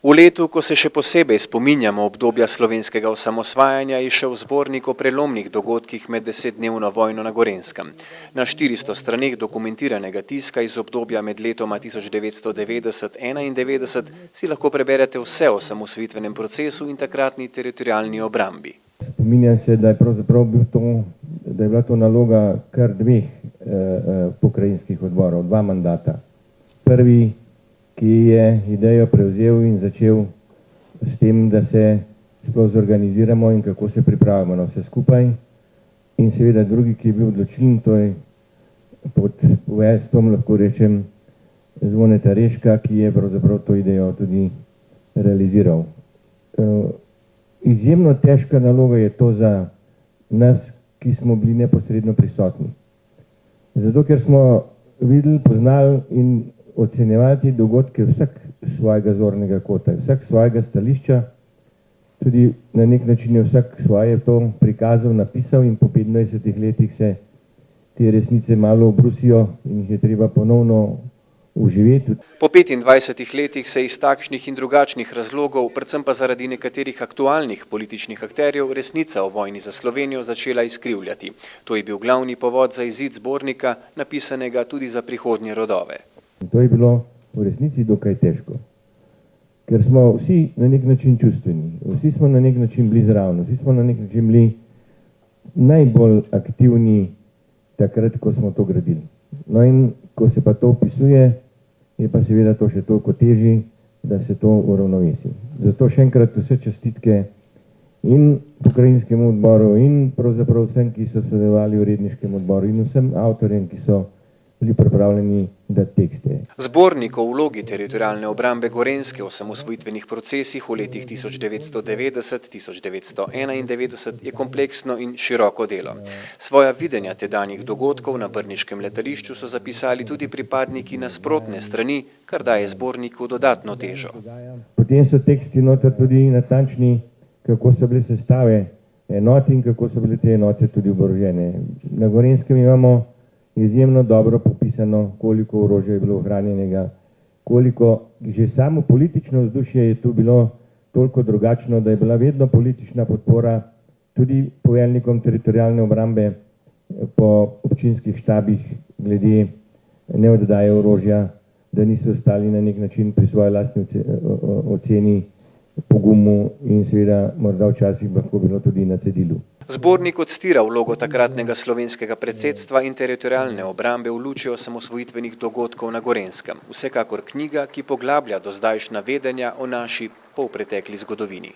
V letu, ko se še posebej spominjamo obdobja slovenskega osamosvajanja, je šel zbornik o prelomnih dogodkih med 10-dnevno vojno na Gorenjskem. Na 400 straneh dokumentiranega tiska iz obdobja med letoma 1990–1991 si lahko preberete vse o osamosvojitvenem procesu in takratni teritorialni obrambi. Spominjam se, da je pravzaprav bila to naloga kar dveh pokrajinskih odborov, 2 mandata. Prvi, ki je idejo prevzel in začel s tem, da se sploh zorganiziramo in kako se pripravimo na vse skupaj. In seveda drugi, ki je bil odločilen, to je pod vodstvom, lahko rečem, Zvoneta Reška, ki je pravzaprav to idejo tudi realiziral. Izjemno težka naloga je to za nas, ki smo bili neposredno prisotni. Zato, ker smo videli, poznali in ocenjevati dogodke vsak svojega zornega kota, vsak svojega stališča, tudi na nek način je vsak svoje to prikazal, napisal in po 25 letih se te resnice malo obrusijo in jih je treba ponovno uživeti. Po 25 letih se iz takšnih in drugačnih razlogov, predvsem pa zaradi nekaterih aktualnih političnih akterjev, resnica o vojni za Slovenijo začela izkrivljati. To je bil glavni povod za izid zbornika, napisanega tudi za prihodnje rodove. To je bilo v resnici dokaj težko, ker smo vsi na nek način čustveni, vsi smo na nek način bili zraven, vsi smo na nek način bili najbolj aktivni takrat, ko smo to gradili. No in ko se pa to opisuje, je pa seveda to še toliko težje, da se to uravnovesi. Zato še enkrat vse čestitke in pokrajinskemu odboru in pravzaprav vsem, ki so sodelovali v uredniškem odboru in vsem avtorjem, ki so bili pripravljeni dati tekste. Zbornik o vlogi teritorialne obrambe Gorenjske v osamosvojitvenih procesih v letih 1990–1991 je kompleksno in široko delo. Svoja videnja tedanjih dogodkov na brniškem letališču so zapisali tudi pripadniki nasprotne strani, kar daje zborniku dodatno težo. Potem so teksti noter tudi natančni, kako so bile sestave enot in kako so bile te enote tudi oborožene. Na Gorenjskem imamo izjemno dobro popisano, koliko orožja je bilo ohranjenega, koliko že samo politično vzdušje je tu bilo toliko drugačno, da je bila vedno politična podpora tudi poveljnikom teritorialne obrambe po občinskih štabih glede neoddaje orožja, da niso ostali na nek način pri svoji lastni oceni, pogumu in seveda morda včasih lahko bilo tudi na cedilu. Zbornik odstira vlogo takratnega slovenskega predsedstva in teritorialne obrambe v luči osamosvojitvenih dogodkov na Gorenjskem. Vsekakor knjiga, ki poglablja dozdajšnja vedenja o naši polpretekli zgodovini.